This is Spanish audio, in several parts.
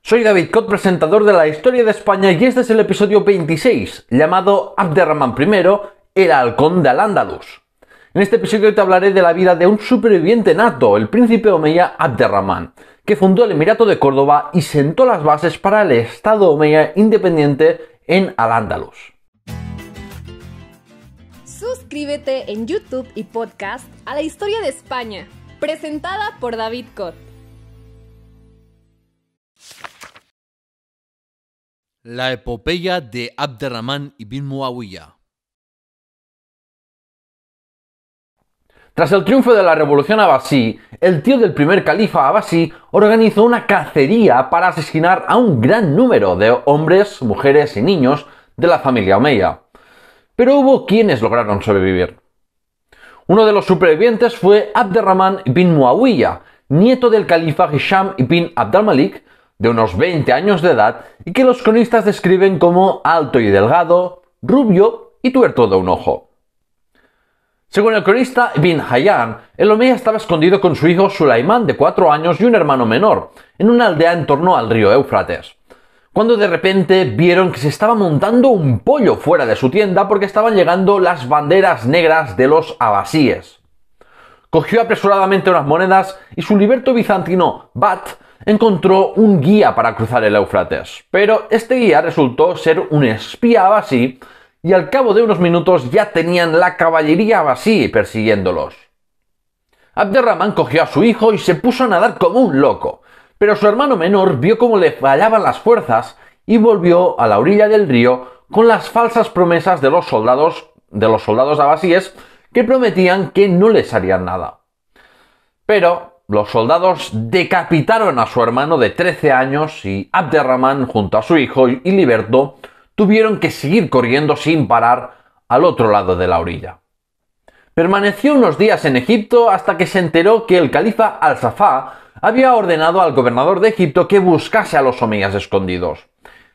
Soy David Cot, presentador de la historia de España, y este es el episodio 26, llamado Abderramán I, el halcón de Al-Ándalus. En este episodio te hablaré de la vida de un superviviente nato, el príncipe omeya Abderramán, que fundó el Emirato de Córdoba y sentó las bases para el Estado omeya independiente en Al-Ándalus. Suscríbete en YouTube y podcast a la historia de España, presentada por David Cot. La epopeya de Abderramán ibn Muawiyah. Tras el triunfo de la revolución abasí, el tío del primer califa abasí organizó una cacería para asesinar a un gran número de hombres, mujeres y niños de la familia omeya. Pero hubo quienes lograron sobrevivir. Uno de los supervivientes fue Abderramán ibn Muawiyah, nieto del califa Hisham ibn Abdalmalik, de unos 20 años de edad, y que los cronistas describen como alto y delgado, rubio y tuerto de un ojo. Según el cronista Ibn Hayyan, el omeya estaba escondido con su hijo Sulaimán, de 4 años, y un hermano menor, en una aldea en torno al río Éufrates, cuando de repente vieron que se estaba montando un pollo fuera de su tienda porque estaban llegando las banderas negras de los abasíes. Cogió apresuradamente unas monedas y su liberto bizantino Bat encontró un guía para cruzar el Éufrates, pero este guía resultó ser un espía abasí y al cabo de unos minutos ya tenían la caballería abasí persiguiéndolos. Abderramán cogió a su hijo y se puso a nadar como un loco, pero su hermano menor vio cómo le fallaban las fuerzas y volvió a la orilla del río con las falsas promesas de los soldados abasíes que prometían que no les harían nada. Pero los soldados decapitaron a su hermano de 13 años y Abderramán, junto a su hijo y liberto, tuvieron que seguir corriendo sin parar al otro lado de la orilla. Permaneció unos días en Egipto hasta que se enteró que el califa Al-Safá había ordenado al gobernador de Egipto que buscase a los omeyas escondidos.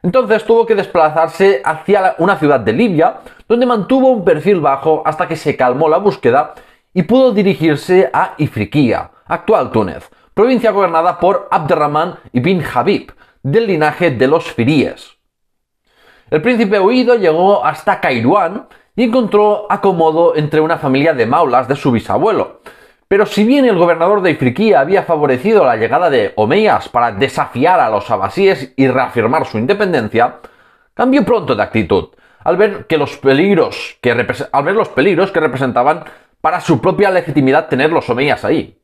Entonces tuvo que desplazarse hacia una ciudad de Libia, donde mantuvo un perfil bajo hasta que se calmó la búsqueda y pudo dirigirse a Ifriqiya, actual Túnez, provincia gobernada por Abderramán ibn Habib, del linaje de los firíes. El príncipe huido llegó hasta Kairouán y encontró acomodo entre una familia de maulas de su bisabuelo. Pero si bien el gobernador de Ifriqiya había favorecido la llegada de omeyas para desafiar a los abasíes y reafirmar su independencia, cambió pronto de actitud al ver los peligros que representaban para su propia legitimidad tener los omeyas ahí.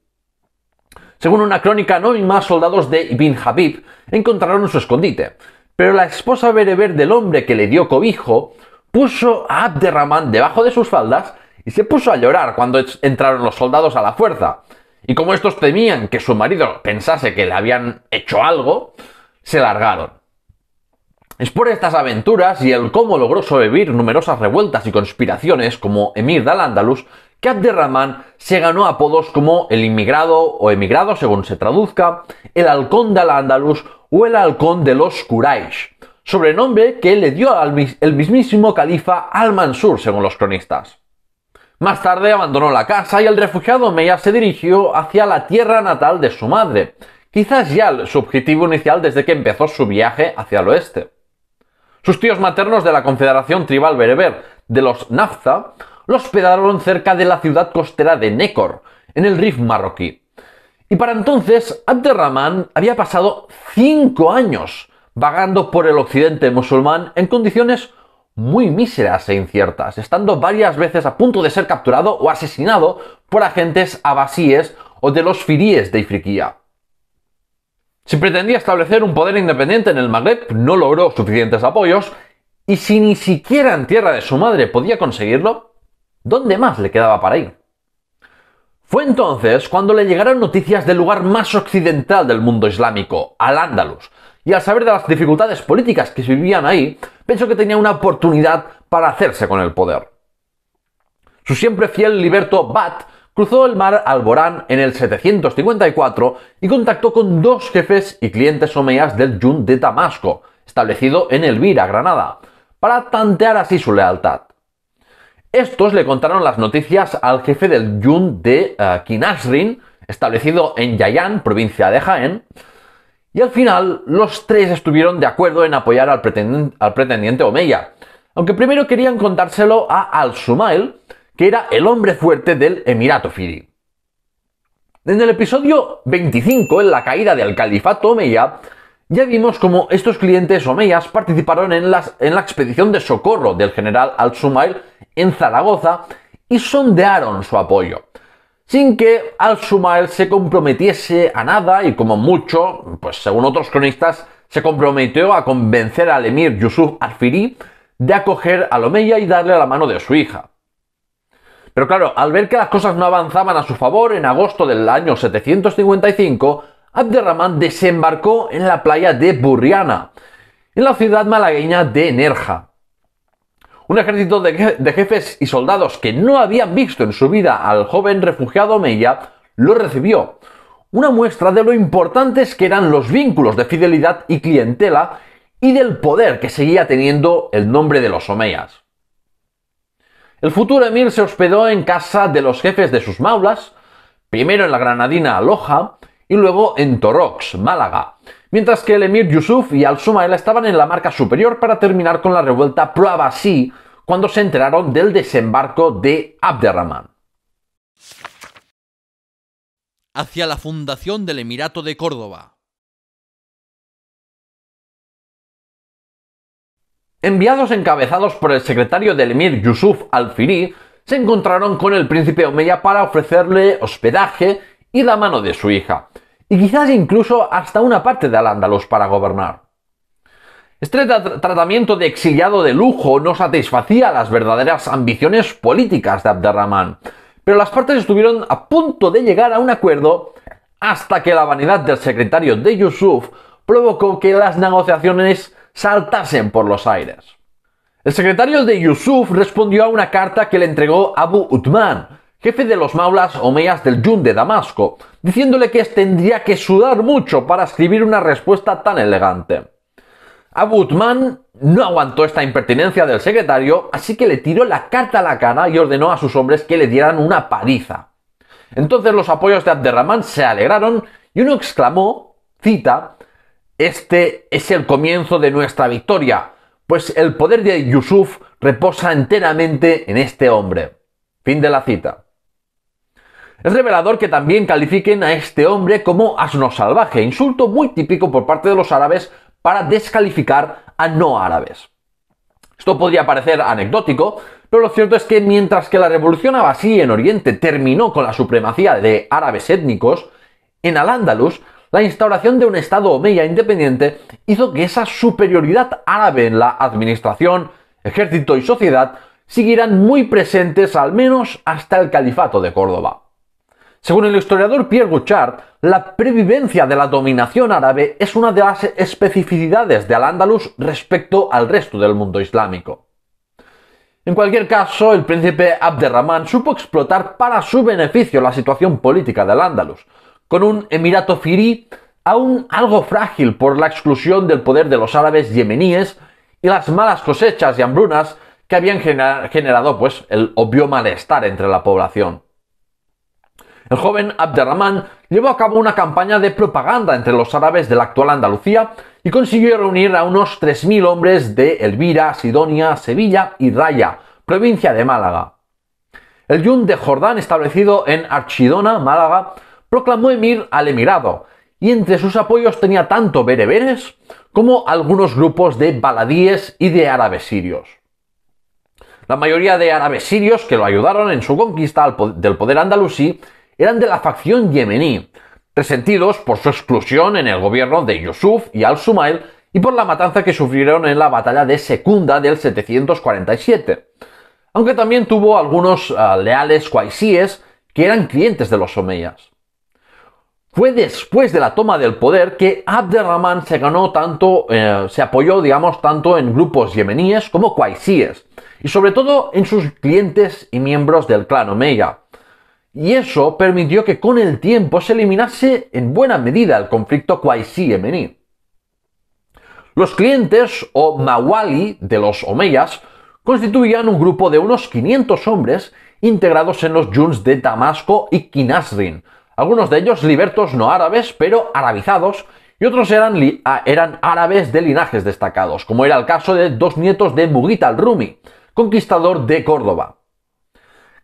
Según una crónica anónima, soldados de Ibn Habib encontraron su escondite, pero la esposa bereber del hombre que le dio cobijo puso a Abderramán debajo de sus faldas y se puso a llorar cuando entraron los soldados a la fuerza. Y como estos temían que su marido pensase que le habían hecho algo, se largaron. Es por estas aventuras y el cómo logró sobrevivir numerosas revueltas y conspiraciones como emir de Al-Ándalus que Abderramán se ganó apodos como el inmigrado o emigrado según se traduzca, el halcón de Al-Ándalus o el halcón de los Quraysh, sobrenombre que le dio el mismísimo califa Al-Mansur según los cronistas. Más tarde abandonó la casa y el refugiado omeya se dirigió hacia la tierra natal de su madre, quizás ya su objetivo inicial desde que empezó su viaje hacia el oeste. Sus tíos maternos de la confederación tribal bereber de los Nafza lo hospedaron cerca de la ciudad costera de Nekor, en el Rif marroquí. Y para entonces, Abderramán había pasado 5 años vagando por el occidente musulmán en condiciones muy míseras e inciertas, estando varias veces a punto de ser capturado o asesinado por agentes abasíes o de los firíes de Ifriqiya. Si pretendía establecer un poder independiente en el Magreb, no logró suficientes apoyos, y si ni siquiera en tierra de su madre podía conseguirlo, ¿dónde más le quedaba para ir? Fue entonces cuando le llegaron noticias del lugar más occidental del mundo islámico, Al-Ándalus, y al saber de las dificultades políticas que se vivían ahí, pensó que tenía una oportunidad para hacerse con el poder. Su siempre fiel liberto Bat cruzó el mar Alborán en el 754 y contactó con 2 jefes y clientes omeyas del Yund de Damasco, establecido en Elvira, Granada, para tantear así su lealtad. Estos le contaron las noticias al jefe del Yund de Kinasrin, establecido en Yayán, provincia de Jaén, y al final los tres estuvieron de acuerdo en apoyar al pretendiente omeya, aunque primero querían contárselo a Al-Sumail, que era el hombre fuerte del Emirato Fihri. En el episodio 25, en la caída del califato omeya, ya vimos cómo estos clientes omeyas participaron en la expedición de socorro del general Al-Sumail en Zaragoza y sondearon su apoyo, sin que Al-Sumail se comprometiese a nada y como mucho, pues según otros cronistas, se comprometió a convencer al emir Yusuf al-Fihri de acoger al omeya y darle la mano de su hija. Pero claro, al ver que las cosas no avanzaban a su favor, en agosto del año 755, Abderramán desembarcó en la playa de Burriana, en la ciudad malagueña de Nerja. Un ejército de jefes y soldados que no habían visto en su vida al joven refugiado omeya lo recibió, una muestra de lo importantes que eran los vínculos de fidelidad y clientela y del poder que seguía teniendo el nombre de los omeyas. El futuro emir se hospedó en casa de los jefes de sus maulas, primero en la granadina Loja y luego en Torrox, Málaga, mientras que el emir Yusuf y Al-Sumail estaban en la marca superior para terminar con la revuelta pro-abasí cuando se enteraron del desembarco de Abderramán. Hacia la fundación del Emirato de Córdoba. Enviados encabezados por el secretario del emir Yusuf al-Fihri, se encontraron con el príncipe omeya para ofrecerle hospedaje y la mano de su hija, y quizás incluso hasta una parte de Al-Ándalus para gobernar. Este tratamiento de exiliado de lujo no satisfacía las verdaderas ambiciones políticas de Abderramán, pero las partes estuvieron a punto de llegar a un acuerdo hasta que la vanidad del secretario de Yusuf provocó que las negociaciones saltasen por los aires. El secretario de Yusuf respondió a una carta que le entregó Abu Uthman, jefe de los maulas omeyas del Yun de Damasco, diciéndole que tendría que sudar mucho para escribir una respuesta tan elegante. Abu Uthman no aguantó esta impertinencia del secretario, así que le tiró la carta a la cara y ordenó a sus hombres que le dieran una paliza. Entonces los apoyos de Abderramán se alegraron y uno exclamó, cita, «Este es el comienzo de nuestra victoria, pues el poder de Yusuf reposa enteramente en este hombre». Fin de la cita. Es revelador que también califiquen a este hombre como asno salvaje, insulto muy típico por parte de los árabes para descalificar a no árabes. Esto podría parecer anecdótico, pero lo cierto es que mientras que la revolución abasí en Oriente terminó con la supremacía de árabes étnicos, en Al-Ándalus la instauración de un estado omeya independiente hizo que esa superioridad árabe en la administración, ejército y sociedad siguieran muy presentes al menos hasta el califato de Córdoba. Según el historiador Pierre Gouchard, la previvencia de la dominación árabe es una de las especificidades de Al-Ándalus respecto al resto del mundo islámico. En cualquier caso, el príncipe Abderramán supo explotar para su beneficio la situación política de Al-Ándalus, con un Emirato Fihri aún algo frágil por la exclusión del poder de los árabes yemeníes y las malas cosechas y hambrunas que habían generado el obvio malestar entre la población. El joven Abderramán llevó a cabo una campaña de propaganda entre los árabes de la actual Andalucía y consiguió reunir a unos 3.000 hombres de Elvira, Sidonia, Sevilla y Raya, provincia de Málaga. El Yun de Jordán, establecido en Archidona, Málaga, proclamó emir al emirado, y entre sus apoyos tenía tanto bereberes como algunos grupos de baladíes y de árabes sirios. La mayoría de árabes sirios que lo ayudaron en su conquista del poder andalusí eran de la facción yemení, resentidos por su exclusión en el gobierno de Yusuf y Al-Sumail y por la matanza que sufrieron en la batalla de Secunda del 747, aunque también tuvo algunos leales qaisíes que eran clientes de los omeyas. Fue después de la toma del poder que Abderramán se apoyó, tanto en grupos yemeníes como qaisíes, y sobre todo en sus clientes y miembros del clan omeya. Y eso permitió que con el tiempo se eliminase en buena medida el conflicto qaisí-yemení. Los clientes o mawali de los omeyas constituían un grupo de unos 500 hombres integrados en los yuns de Damasco y Qinasrin, algunos de ellos libertos no árabes, pero arabizados, y otros eran árabes de linajes destacados, como era el caso de dos nietos de Mughith al-Rumi, conquistador de Córdoba.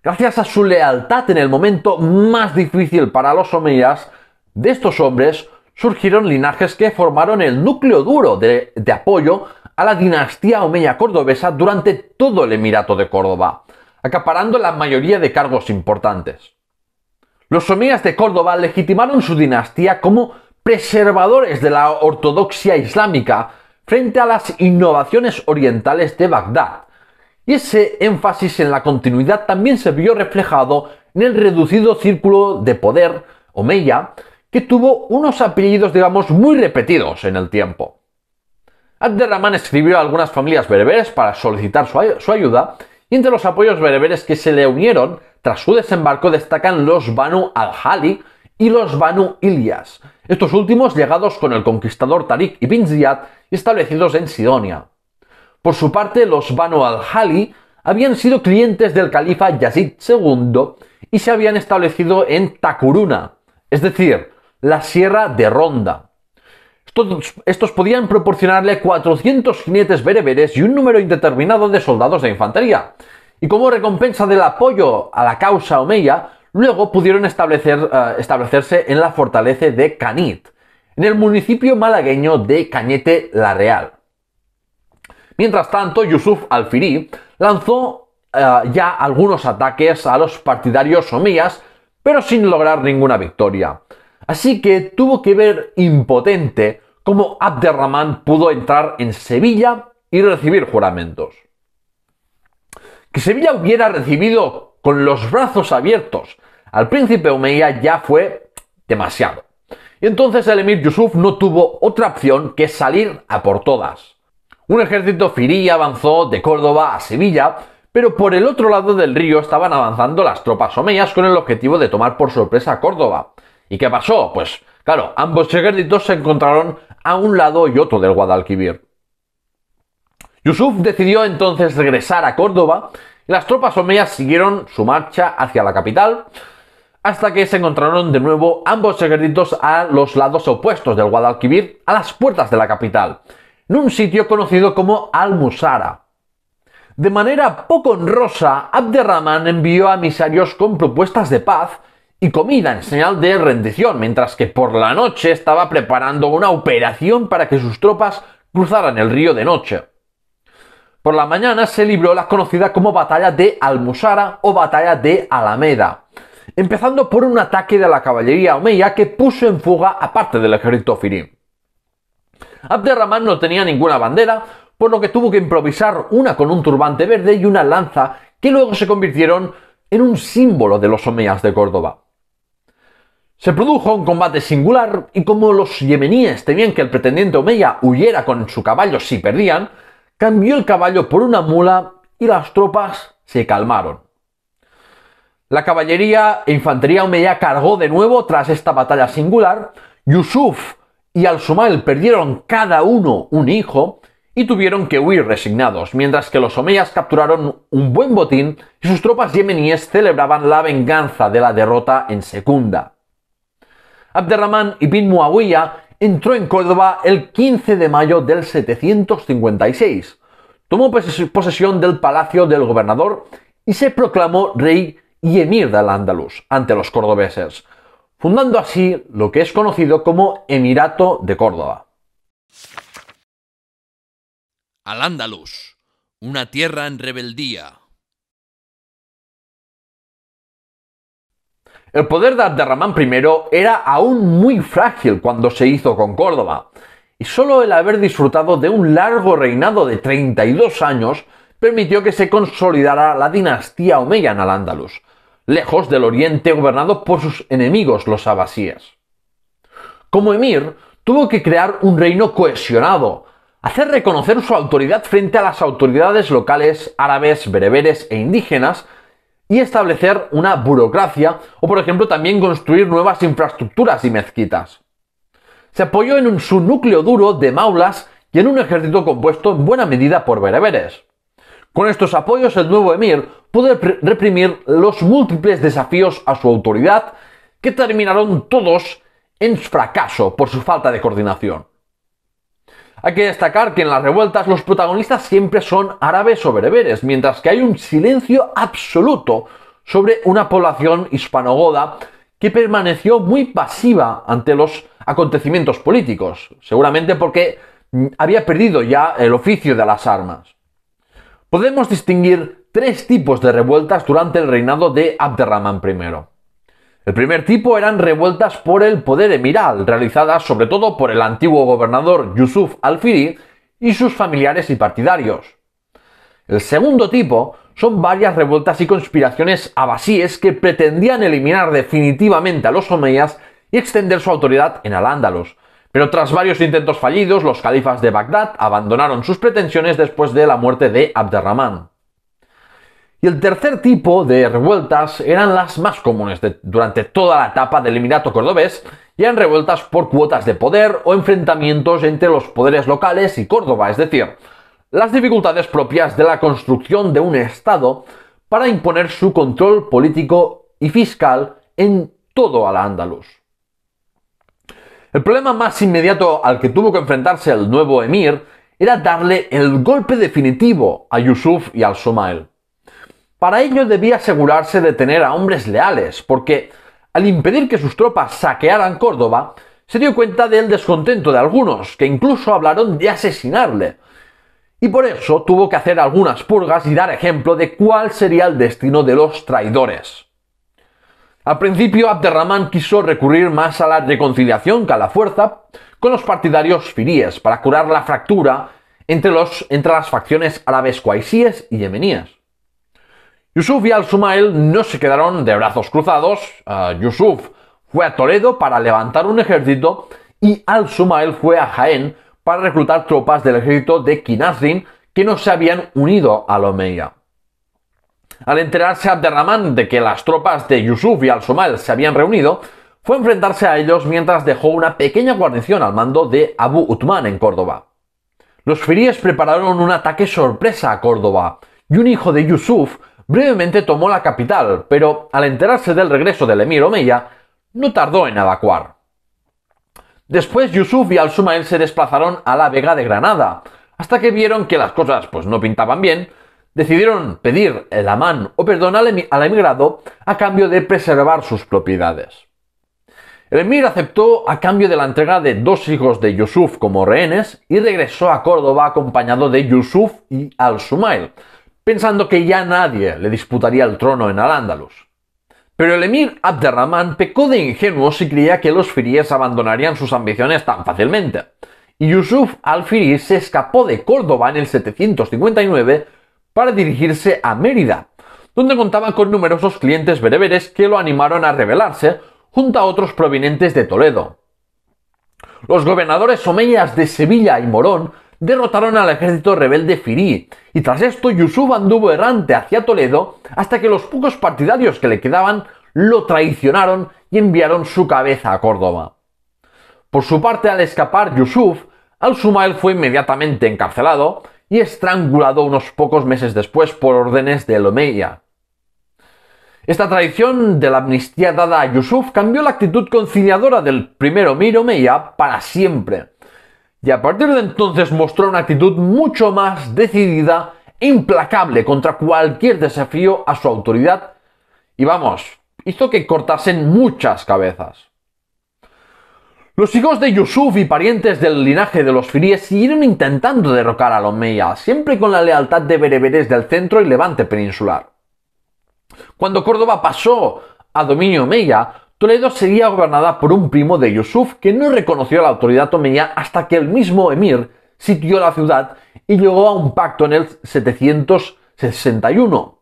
Gracias a su lealtad en el momento más difícil para los omeyas, de estos hombres surgieron linajes que formaron el núcleo duro de apoyo a la dinastía omeya cordobesa durante todo el Emirato de Córdoba, acaparando la mayoría de cargos importantes. Los omeyas de Córdoba legitimaron su dinastía como preservadores de la ortodoxia islámica frente a las innovaciones orientales de Bagdad, y ese énfasis en la continuidad también se vio reflejado en el reducido círculo de poder omeya, que tuvo unos apellidos, digamos, muy repetidos en el tiempo. Abderramán escribió a algunas familias bereberes para solicitar su ayuda, y entre los apoyos bereberes que se le unieron tras su desembarco destacan los Banu al-Hali y los Banu Ilyas, estos últimos llegados con el conquistador Tariq ibn Ziyad y establecidos en Sidonia. Por su parte, los Banu al-Hali habían sido clientes del califa Yazid II y se habían establecido en Takuruna, es decir, la sierra de Ronda. Estos podían proporcionarle 400 jinetes bereberes y un número indeterminado de soldados de infantería, y como recompensa del apoyo a la causa omeya, luego pudieron establecerse en la fortaleza de Canit, en el municipio malagueño de Cañete la Real. Mientras tanto, Yusuf al-Firi lanzó ya algunos ataques a los partidarios omeyas, pero sin lograr ninguna victoria. Así que tuvo que ver impotente cómo Abderramán pudo entrar en Sevilla y recibir juramentos. Que Sevilla hubiera recibido con los brazos abiertos al príncipe omeya ya fue demasiado. Y entonces el emir Yusuf no tuvo otra opción que salir a por todas. Un ejército firí avanzó de Córdoba a Sevilla, pero por el otro lado del río estaban avanzando las tropas omeyas con el objetivo de tomar por sorpresa Córdoba. ¿Y qué pasó? Pues claro, ambos ejércitos se encontraron a un lado y otro del Guadalquivir. Yusuf decidió entonces regresar a Córdoba y las tropas omeyas siguieron su marcha hacia la capital hasta que se encontraron de nuevo ambos ejércitos a los lados opuestos del Guadalquivir, a las puertas de la capital, en un sitio conocido como Al-Musara. De manera poco honrosa, Abderramán envió a emisarios con propuestas de paz y comida en señal de rendición, mientras que por la noche estaba preparando una operación para que sus tropas cruzaran el río de noche. Por la mañana se libró la conocida como Batalla de Al-Musara o Batalla de Alameda, empezando por un ataque de la caballería omeya que puso en fuga a parte del ejército firí. Abderramán no tenía ninguna bandera, por lo que tuvo que improvisar una con un turbante verde y una lanza que luego se convirtieron en un símbolo de los omeyas de Córdoba. Se produjo un combate singular y como los yemeníes temían que el pretendiente omeya huyera con su caballo si perdían, cambió el caballo por una mula y las tropas se calmaron. La caballería e infantería omeya cargó de nuevo tras esta batalla singular. Yusuf y Al-Sumail perdieron cada uno un hijo y tuvieron que huir resignados, mientras que los omeyas capturaron un buen botín y sus tropas yemeníes celebraban la venganza de la derrota en Secunda. Abderramán ibn Muawiyah entró en Córdoba el 15 de mayo del 756, tomó posesión del palacio del gobernador y se proclamó rey y emir del Andalus ante los cordobeses, fundando así lo que es conocido como Emirato de Córdoba. Al-Ándalus, una tierra en rebeldía. El poder de Abderramán I era aún muy frágil cuando se hizo con Córdoba, y solo el haber disfrutado de un largo reinado de 32 años permitió que se consolidara la dinastía omeya en Al-Ándalus, lejos del oriente gobernado por sus enemigos los abasíes. Como emir, tuvo que crear un reino cohesionado, hacer reconocer su autoridad frente a las autoridades locales árabes, bereberes e indígenas, y establecer una burocracia o, por ejemplo, también construir nuevas infraestructuras y mezquitas. Se apoyó en su núcleo duro de maulas y en un ejército compuesto en buena medida por bereberes. Con estos apoyos, el nuevo emir pudo reprimir los múltiples desafíos a su autoridad, que terminaron todos en fracaso por su falta de coordinación. Hay que destacar que en las revueltas los protagonistas siempre son árabes o bereberes, mientras que hay un silencio absoluto sobre una población hispanogoda que permaneció muy pasiva ante los acontecimientos políticos, seguramente porque había perdido ya el oficio de las armas. Podemos distinguir tres tipos de revueltas durante el reinado de Abderramán I. El primer tipo eran revueltas por el poder emiral, realizadas sobre todo por el antiguo gobernador Yusuf al-Firi y sus familiares y partidarios. El segundo tipo son varias revueltas y conspiraciones abasíes que pretendían eliminar definitivamente a los omeyas y extender su autoridad en Al-Ándalus. Pero tras varios intentos fallidos, los califas de Bagdad abandonaron sus pretensiones después de la muerte de Abderramán. Y el tercer tipo de revueltas eran las más comunes durante toda la etapa del Emirato cordobés, y eran revueltas por cuotas de poder o enfrentamientos entre los poderes locales y Córdoba, es decir, las dificultades propias de la construcción de un Estado para imponer su control político y fiscal en todo Al-Ándalus. El problema más inmediato al que tuvo que enfrentarse el nuevo emir era darle el golpe definitivo a Yusuf y al-Sumail. Para ello debía asegurarse de tener a hombres leales, porque al impedir que sus tropas saquearan Córdoba, se dio cuenta del descontento de algunos, que incluso hablaron de asesinarle. Y por eso tuvo que hacer algunas purgas y dar ejemplo de cuál sería el destino de los traidores. Al principio, Abderramán quiso recurrir más a la reconciliación que a la fuerza con los partidarios firíes para curar la fractura entre las facciones árabes cuaisíes y yemeníes. Yusuf y al-Sumail no se quedaron de brazos cruzados. Yusuf fue a Toledo para levantar un ejército y al-Sumail fue a Jaén para reclutar tropas del ejército de Kinasrin que no se habían unido al omeya. Al enterarse Abderramán de que las tropas de Yusuf y al-Sumail se habían reunido, fue a enfrentarse a ellos mientras dejó una pequeña guarnición al mando de Abu Uthman en Córdoba. Los firíes prepararon un ataque sorpresa a Córdoba y un hijo de Yusuf brevemente tomó la capital, pero al enterarse del regreso del emir omeya, no tardó en evacuar. Después Yusuf y al-Sumail se desplazaron a la Vega de Granada, hasta que vieron que las cosas no pintaban bien. Decidieron pedir el amán o perdón al emigrado a cambio de preservar sus propiedades. El emir aceptó a cambio de la entrega de dos hijos de Yusuf como rehenes y regresó a Córdoba acompañado de Yusuf y al-Sumail, pensando que ya nadie le disputaría el trono en Al-Ándalus. Pero el emir Abderramán pecó de ingenuo si creía que los firíes abandonarían sus ambiciones tan fácilmente, y Yusuf al-Firi se escapó de Córdoba en el 759 para dirigirse a Mérida, donde contaba con numerosos clientes bereberes que lo animaron a rebelarse junto a otros provenientes de Toledo. Los gobernadores omeyas de Sevilla y Morón derrotaron al ejército rebelde firí, y tras esto Yusuf anduvo errante hacia Toledo hasta que los pocos partidarios que le quedaban lo traicionaron y enviaron su cabeza a Córdoba. Por su parte, al escapar Yusuf, al-Sumail fue inmediatamente encarcelado y estrangulado unos pocos meses después por órdenes del omeya. Esta tradición de la amnistía dada a Yusuf cambió la actitud conciliadora del primer emir omeya para siempre, y a partir de entonces mostró una actitud mucho más decidida e implacable contra cualquier desafío a su autoridad y hizo que cortasen muchas cabezas. Los hijos de Yusuf y parientes del linaje de los firíes siguieron intentando derrocar al omeya, siempre con la lealtad de bereberes del centro y levante peninsular. Cuando Córdoba pasó a dominio omeya, Toledo seguía gobernada por un primo de Yusuf que no reconoció la autoridad omeya hasta que el mismo emir sitió la ciudad y llegó a un pacto en el 761.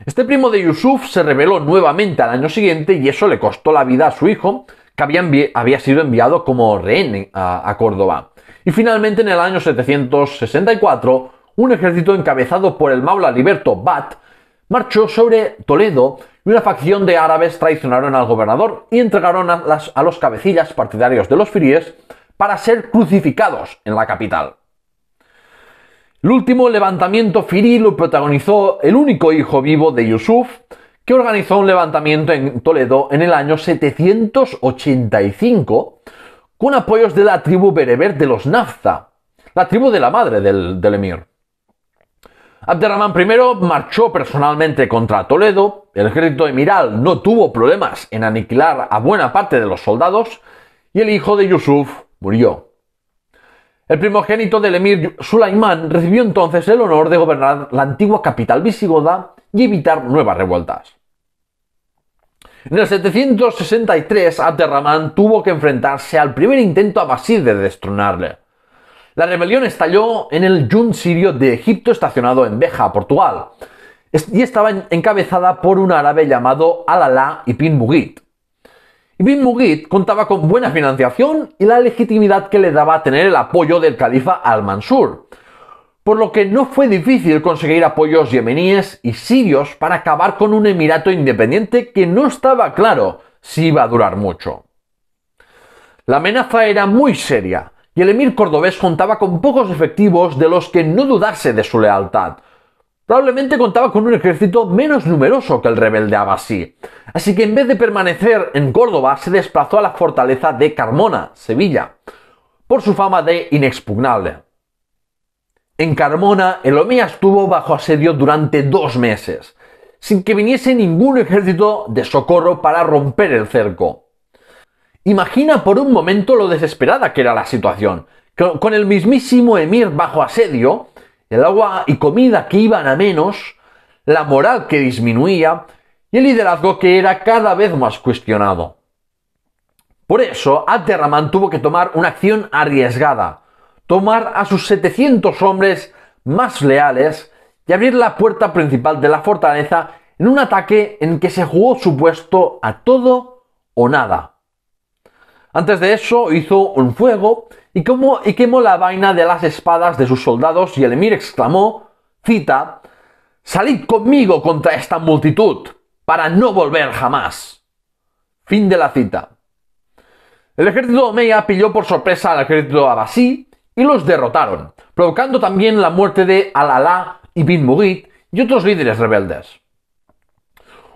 Este primo de Yusuf se rebeló nuevamente al año siguiente y eso le costó la vida a su hijo, que había sido enviado como rehén a Córdoba. Y finalmente en el año 764, un ejército encabezado por el maula Liberto Bat marchó sobre Toledo y una facción de árabes traicionaron al gobernador y entregaron a los cabecillas partidarios de los firíes para ser crucificados en la capital. El último levantamiento firí lo protagonizó el único hijo vivo de Yusuf, que organizó un levantamiento en Toledo en el año 785 con apoyos de la tribu bereber de los Nafza, la tribu de la madre del emir. Abderramán I marchó personalmente contra Toledo, el ejército emiral no tuvo problemas en aniquilar a buena parte de los soldados y el hijo de Yusuf murió. El primogénito del emir Sulaimán recibió entonces el honor de gobernar la antigua capital visigoda y evitar nuevas revueltas. En el 763, Abderramán tuvo que enfrentarse al primer intento abasí de destronarle. La rebelión estalló en el Yun sirio de Egipto estacionado en Beja, Portugal, y estaba encabezada por un árabe llamado Al-Alá ibn Mughith. Ibn Mughith contaba con buena financiación y la legitimidad que le daba tener el apoyo del califa Al-Mansur, por lo que no fue difícil conseguir apoyos yemeníes y sirios para acabar con un emirato independiente que no estaba claro si iba a durar mucho. La amenaza era muy seria y el emir cordobés contaba con pocos efectivos de los que no dudase de su lealtad. Probablemente contaba con un ejército menos numeroso que el rebelde abasí, así que en vez de permanecer en Córdoba se desplazó a la fortaleza de Carmona, Sevilla, por su fama de inexpugnable. En Carmona, el omeya estuvo bajo asedio durante 2 meses, sin que viniese ningún ejército de socorro para romper el cerco. Imagina por un momento lo desesperada que era la situación, con el mismísimo emir bajo asedio, el agua y comida que iban a menos, la moral que disminuía y el liderazgo que era cada vez más cuestionado. Por eso, Abderramán tuvo que tomar una acción arriesgada, tomar a sus 700 hombres más leales y abrir la puerta principal de la fortaleza en un ataque en que se jugó su puesto a todo o nada. Antes de eso hizo un fuego y quemó la vaina de las espadas de sus soldados y el emir exclamó, cita, «Salid conmigo contra esta multitud, para no volver jamás». Fin de la cita. El ejército omeya pilló por sorpresa al ejército abasí y los derrotaron, provocando también la muerte de Al-Alá ibn Mughith y otros líderes rebeldes.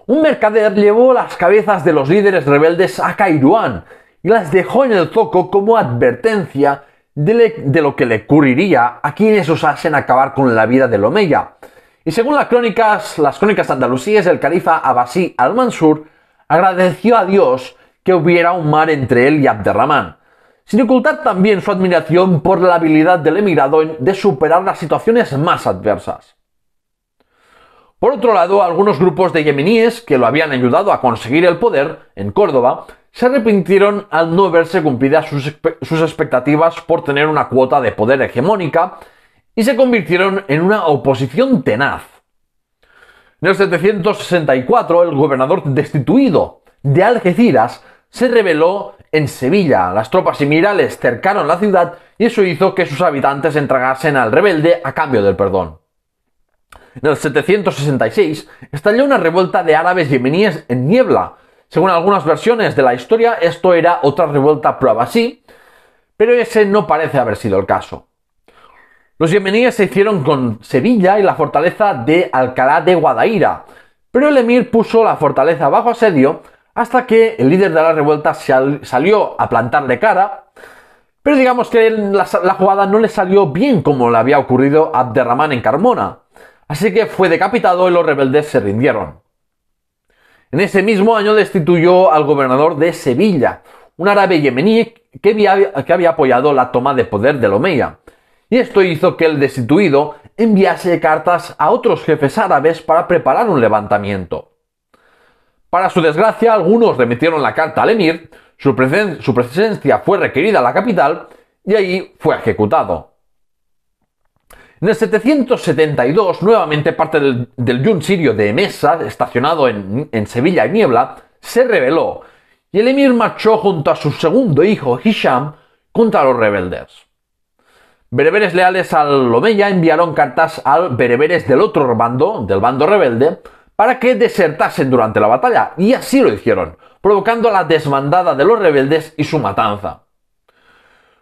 Un mercader llevó las cabezas de los líderes rebeldes a Kairouán y las dejó en el zoco como advertencia de lo que le ocurriría a quienes osasen acabar con la vida del omeya. Y según las crónicas andalusíes, el califa abasí Al-Mansur agradeció a Dios que hubiera un mar entre él y Abderramán, sin ocultar también su admiración por la habilidad del emirado de superar las situaciones más adversas. Por otro lado, algunos grupos de yemeníes que lo habían ayudado a conseguir el poder en Córdoba se arrepintieron al no verse cumplidas sus expectativas por tener una cuota de poder hegemónica y se convirtieron en una oposición tenaz. En el 764, el gobernador destituido de Algeciras se rebeló en Sevilla. Las tropas emirales cercaron la ciudad y eso hizo que sus habitantes entregasen al rebelde a cambio del perdón. En el 766 estalló una revuelta de árabes yemeníes en Niebla. Según algunas versiones de la historia, esto era otra revuelta pro-abasí, pero ese no parece haber sido el caso. Los yemeníes se hicieron con Sevilla y la fortaleza de Alcalá de Guadaira, pero el emir puso la fortaleza bajo asedio hasta que el líder de la revuelta salió a plantarle cara, pero digamos que la jugada no le salió bien como le había ocurrido a Abderramán en Carmona, así que fue decapitado y los rebeldes se rindieron. En ese mismo año destituyó al gobernador de Sevilla, un árabe yemení que había apoyado la toma de poder del omeya, y esto hizo que el destituido enviase cartas a otros jefes árabes para preparar un levantamiento. Para su desgracia, algunos remitieron la carta al emir, su presencia fue requerida a la capital y allí fue ejecutado. En el 772, nuevamente parte del yun sirio de Emesa, estacionado en Sevilla y Niebla, se rebeló y el emir marchó junto a su segundo hijo Hisham contra los rebeldes. Bereberes leales al omeya enviaron cartas a bereberes del otro bando, del bando rebelde, para que desertasen durante la batalla, y así lo hicieron, provocando la desbandada de los rebeldes y su matanza.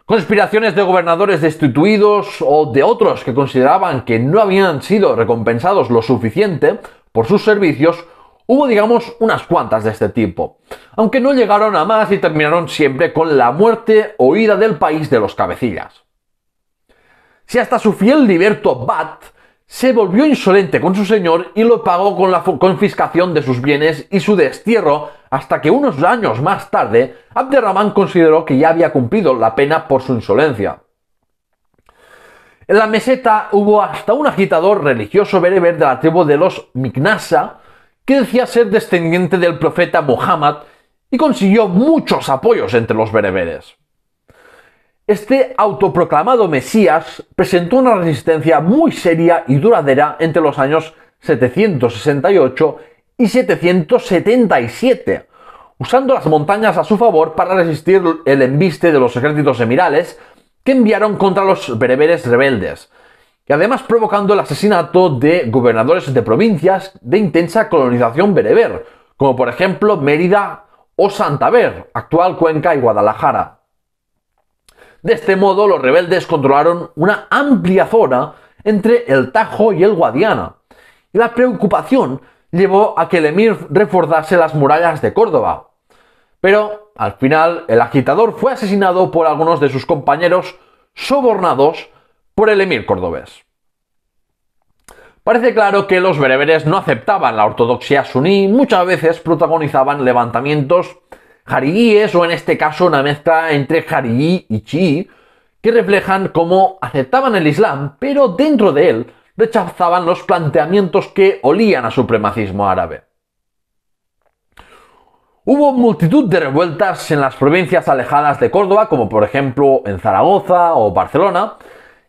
Conspiraciones de gobernadores destituidos o de otros que consideraban que no habían sido recompensados lo suficiente por sus servicios Hubo, digamos, unas cuantas de este tipo, aunque no llegaron a más y terminaron siempre con la muerte o huida del país de los cabecillas. Si hasta su fiel liberto Bat se volvió insolente con su señor y lo pagó con la confiscación de sus bienes y su destierro, hasta que unos años más tarde Abderramán consideró que ya había cumplido la pena por su insolencia. En la meseta hubo hasta un agitador religioso bereber de la tribu de los Micnasa que decía ser descendiente del profeta Muhammad y consiguió muchos apoyos entre los bereberes. Este autoproclamado Mesías presentó una resistencia muy seria y duradera entre los años 768 y 777, usando las montañas a su favor para resistir el embiste de los ejércitos emirales que enviaron contra los bereberes rebeldes, y además provocando el asesinato de gobernadores de provincias de intensa colonización bereber, como por ejemplo Mérida o Santander, actual Cuenca y Guadalajara. De este modo, los rebeldes controlaron una amplia zona entre el Tajo y el Guadiana, y la preocupación llevó a que el emir reforzase las murallas de Córdoba. Pero, al final, el agitador fue asesinado por algunos de sus compañeros sobornados por el emir cordobés. Parece claro que los bereberes no aceptaban la ortodoxia suní y muchas veces protagonizaban levantamientos jariyíes o en este caso una mezcla entre jariyí y chií que reflejan cómo aceptaban el Islam pero dentro de él rechazaban los planteamientos que olían a supremacismo árabe. Hubo multitud de revueltas en las provincias alejadas de Córdoba, como por ejemplo en Zaragoza o Barcelona,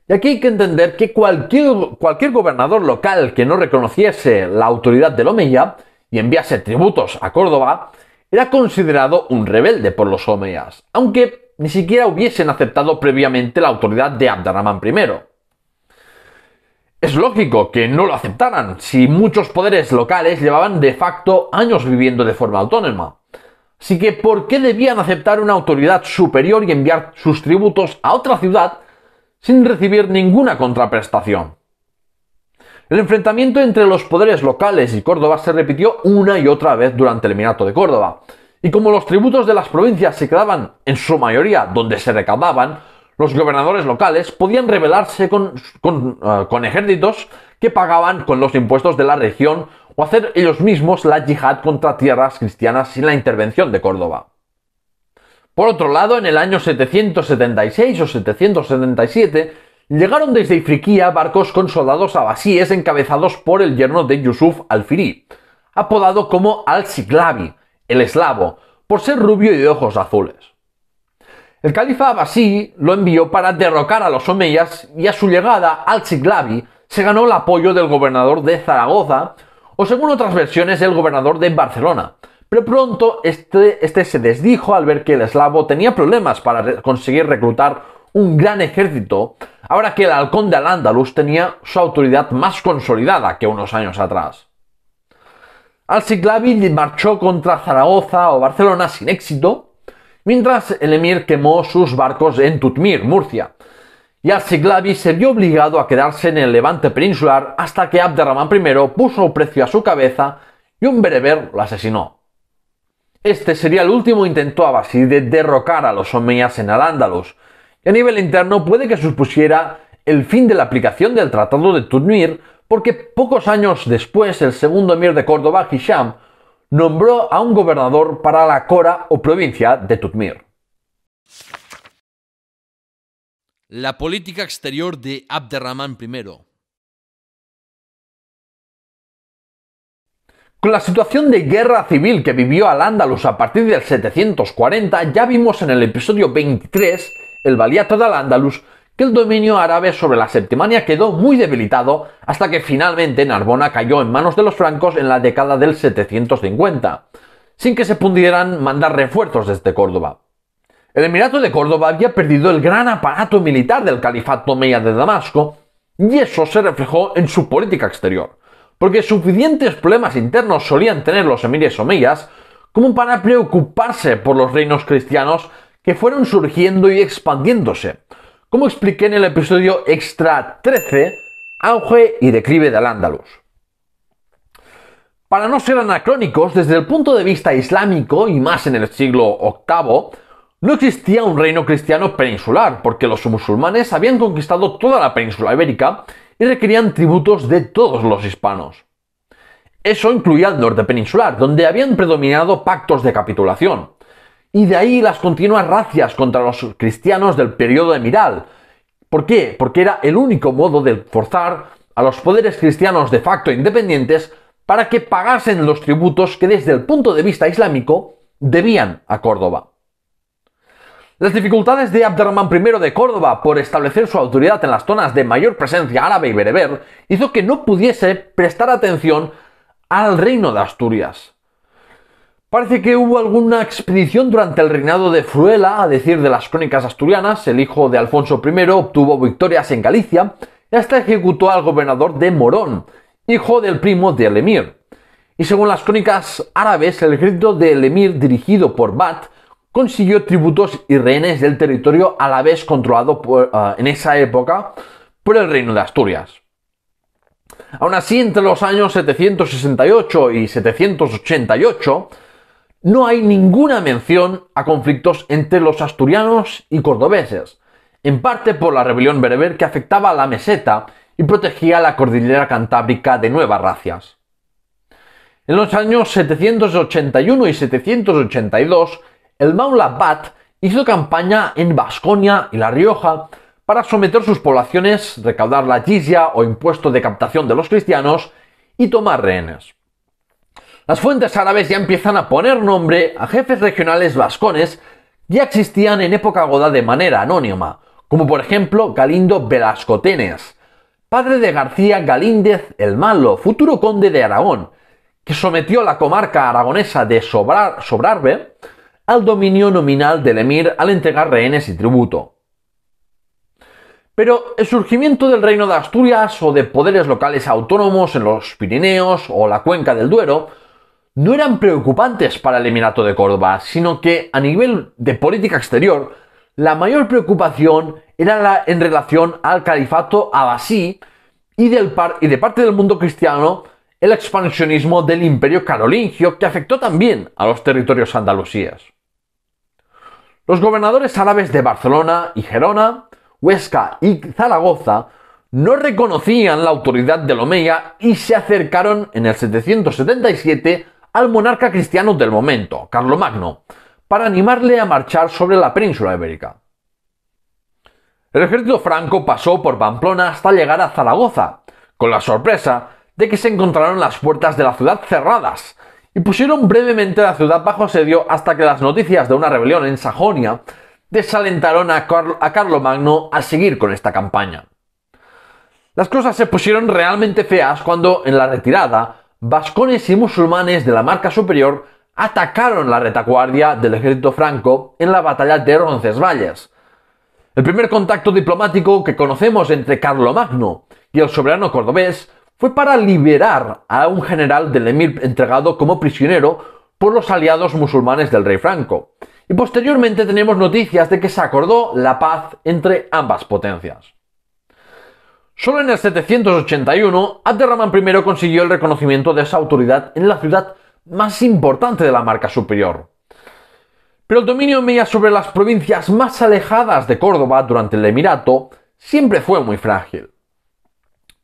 y aquí hay que entender que cualquier gobernador local que no reconociese la autoridad del Omeya y enviase tributos a Córdoba era considerado un rebelde por los omeyas, aunque ni siquiera hubiesen aceptado previamente la autoridad de Abderramán I. Es lógico que no lo aceptaran si muchos poderes locales llevaban de facto años viviendo de forma autónoma. Así que, ¿por qué debían aceptar una autoridad superior y enviar sus tributos a otra ciudad sin recibir ninguna contraprestación? El enfrentamiento entre los poderes locales y Córdoba se repitió una y otra vez durante el Emirato de Córdoba, y como los tributos de las provincias se quedaban en su mayoría donde se recaudaban, los gobernadores locales podían rebelarse con ejércitos que pagaban con los impuestos de la región o hacer ellos mismos la yihad contra tierras cristianas sin la intervención de Córdoba. Por otro lado, en el año 776 o 777, llegaron desde Ifriquía barcos con soldados abasíes encabezados por el yerno de Yusuf al-Firi, apodado como al-Siglabi, el eslavo, por ser rubio y de ojos azules. El califa abasí lo envió para derrocar a los omeyas y a su llegada al-Siglabi se ganó el apoyo del gobernador de Zaragoza o, según otras versiones, el gobernador de Barcelona, pero pronto este se desdijo al ver que el eslavo tenía problemas para conseguir reclutar un gran ejército, ahora que el halcón de Al-Ándalus tenía su autoridad más consolidada que unos años atrás. Al-Siglabi marchó contra Zaragoza o Barcelona sin éxito, mientras el emir quemó sus barcos en Tutmir, Murcia, y Al-Siglabi se vio obligado a quedarse en el Levante peninsular hasta que Abderramán I puso precio a su cabeza y un bereber lo asesinó. Este sería el último intento abasí de derrocar a los omeyas en Al-Ándalus, y a nivel interno puede que supusiera el fin de la aplicación del Tratado de Tutmir, porque pocos años después el segundo emir de Córdoba, Hisham, nombró a un gobernador para la Cora o provincia de Tutmir. La política exterior de Abderramán I. Con la situación de guerra civil que vivió Al-Ándalus a partir del 740, ya vimos en el episodio 23, el Valiato de Al-Ándalus, que el dominio árabe sobre la Septimania quedó muy debilitado hasta que finalmente Narbona cayó en manos de los francos en la década del 750, sin que se pudieran mandar refuerzos desde Córdoba. El Emirato de Córdoba había perdido el gran aparato militar del califato omeya de Damasco, y eso se reflejó en su política exterior, porque suficientes problemas internos solían tener los emires omeyas como para preocuparse por los reinos cristianos que fueron surgiendo y expandiéndose, como expliqué en el episodio extra 13, Auge y declive de Al-Ándalus. Para no ser anacrónicos, desde el punto de vista islámico, y más en el siglo VIII, no existía un reino cristiano peninsular, porque los musulmanes habían conquistado toda la península ibérica y requerían tributos de todos los hispanos. Eso incluía el norte peninsular, donde habían predominado pactos de capitulación. Y de ahí las continuas razias contra los cristianos del periodo emiral. ¿Por qué? Porque era el único modo de forzar a los poderes cristianos de facto independientes para que pagasen los tributos que desde el punto de vista islámico debían a Córdoba. Las dificultades de Abderramán I de Córdoba por establecer su autoridad en las zonas de mayor presencia árabe y bereber hizo que no pudiese prestar atención al reino de Asturias. Parece que hubo alguna expedición durante el reinado de Fruela, a decir de las crónicas asturianas. El hijo de Alfonso I obtuvo victorias en Galicia y hasta ejecutó al gobernador de Morón, hijo del primo del emir. Y según las crónicas árabes, el ejército del emir dirigido por Bat consiguió tributos y rehenes del territorio alavés controlado en esa época por el reino de Asturias. Aún así, entre los años 768 y 788, no hay ninguna mención a conflictos entre los asturianos y cordobeses, en parte por la rebelión bereber que afectaba a la meseta y protegía la cordillera cantábrica de nuevas razias. En los años 781 y 782, el Maula Bat hizo campaña en Vasconia y La Rioja para someter sus poblaciones, recaudar la jizya o impuesto de captación de los cristianos y tomar rehenes. Las fuentes árabes ya empiezan a poner nombre a jefes regionales vascones que ya existían en época goda de manera anónima, como por ejemplo Galindo Velasco Tenes, padre de García Galíndez el Malo, futuro conde de Aragón, que sometió la comarca aragonesa de Sobrarbe al dominio nominal del emir al entregar rehenes y tributo. Pero el surgimiento del reino de Asturias o de poderes locales autónomos en los Pirineos o la cuenca del Duero no eran preocupantes para el Emirato de Córdoba, sino que a nivel de política exterior, la mayor preocupación era en relación al califato abasí y de parte del mundo cristiano el expansionismo del imperio carolingio que afectó también a los territorios andalusíes. Los gobernadores árabes de Barcelona y Gerona, Huesca y Zaragoza no reconocían la autoridad del Omeya y se acercaron en el 777 al monarca cristiano del momento, Carlomagno, para animarle a marchar sobre la península ibérica. El ejército franco pasó por Pamplona hasta llegar a Zaragoza, con la sorpresa de que se encontraron las puertas de la ciudad cerradas, y pusieron brevemente la ciudad bajo asedio hasta que las noticias de una rebelión en Sajonia desalentaron a Carlomagno a seguir con esta campaña. Las cosas se pusieron realmente feas cuando, en la retirada, vascones y musulmanes de la Marca Superior atacaron la retaguardia del ejército franco en la batalla de Roncesvalles. El primer contacto diplomático que conocemos entre Carlomagno y el soberano cordobés fue para liberar a un general del emir entregado como prisionero por los aliados musulmanes del rey Franco, y posteriormente tenemos noticias de que se acordó la paz entre ambas potencias. Solo en el 781, Abderramán I consiguió el reconocimiento de esa autoridad en la ciudad más importante de la Marca Superior. Pero el dominio omeya sobre las provincias más alejadas de Córdoba durante el Emirato siempre fue muy frágil.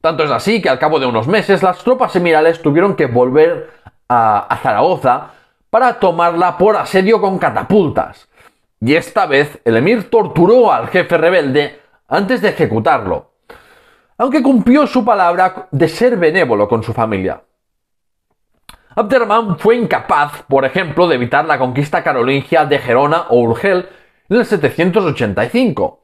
Tanto es así que al cabo de unos meses las tropas emirales tuvieron que volver a Zaragoza para tomarla por asedio con catapultas. Y esta vez el emir torturó al jefe rebelde antes de ejecutarlo, aunque cumplió su palabra de ser benévolo con su familia. Abderramán fue incapaz, por ejemplo, de evitar la conquista carolingia de Gerona o Urgel en el 785.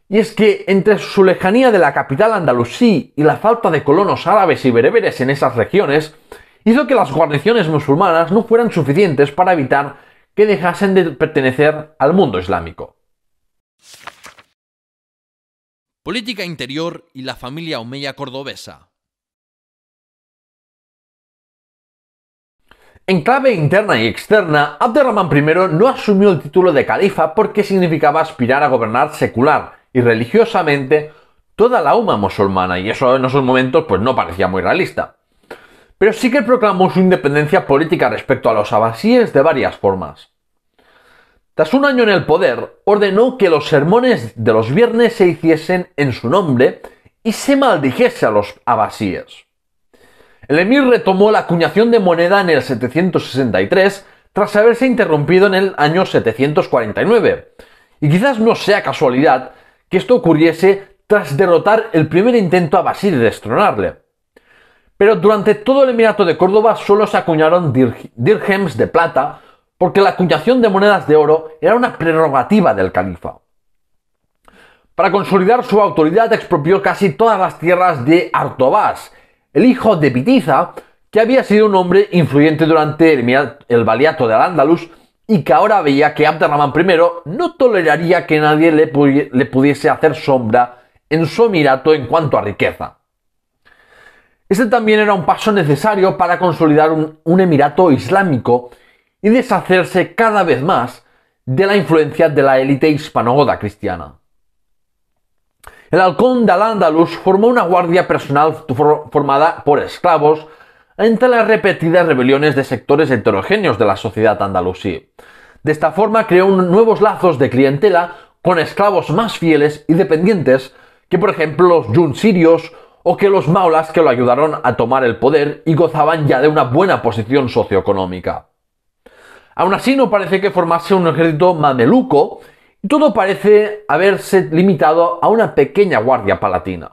Y es que entre su lejanía de la capital andalusí y la falta de colonos árabes y bereberes en esas regiones, hizo que las guarniciones musulmanas no fueran suficientes para evitar que dejasen de pertenecer al mundo islámico. Política interior y la familia omeya cordobesa. En clave interna y externa, Abderramán I no asumió el título de califa porque significaba aspirar a gobernar secular y religiosamente toda la umma musulmana, y eso en esos momentos pues no parecía muy realista. pero sí que proclamó su independencia política respecto a los abasíes de varias formas. Tras un año en el poder, ordenó que los sermones de los viernes se hiciesen en su nombre y se maldijese a los abasíes. El emir retomó la acuñación de moneda en el 763 tras haberse interrumpido en el año 749. Y quizás no sea casualidad que esto ocurriese tras derrotar el primer intento abasí de destronarle. Pero durante todo el Emirato de Córdoba solo se acuñaron dirhems de plata, porque la acuñación de monedas de oro era una prerrogativa del califa. Para consolidar su autoridad expropió casi todas las tierras de Artobás, el hijo de Bitiza, que había sido un hombre influyente durante el valiato de Al-Ándalus y que ahora veía que Abderramán I no toleraría que nadie le pudiese hacer sombra en su emirato en cuanto a riqueza. Este también era un paso necesario para consolidar un emirato islámico y deshacerse cada vez más de la influencia de la élite hispanogoda cristiana. El halcón de Al-Ándalus formó una guardia personal formada por esclavos ante las repetidas rebeliones de sectores heterogéneos de la sociedad andalusí. De esta forma creó nuevos lazos de clientela con esclavos más fieles y dependientes que, por ejemplo, los yun sirios o que los maulas, que lo ayudaron a tomar el poder y gozaban ya de una buena posición socioeconómica. Aún así, no parece que formase un ejército mameluco y todo parece haberse limitado a una pequeña guardia palatina.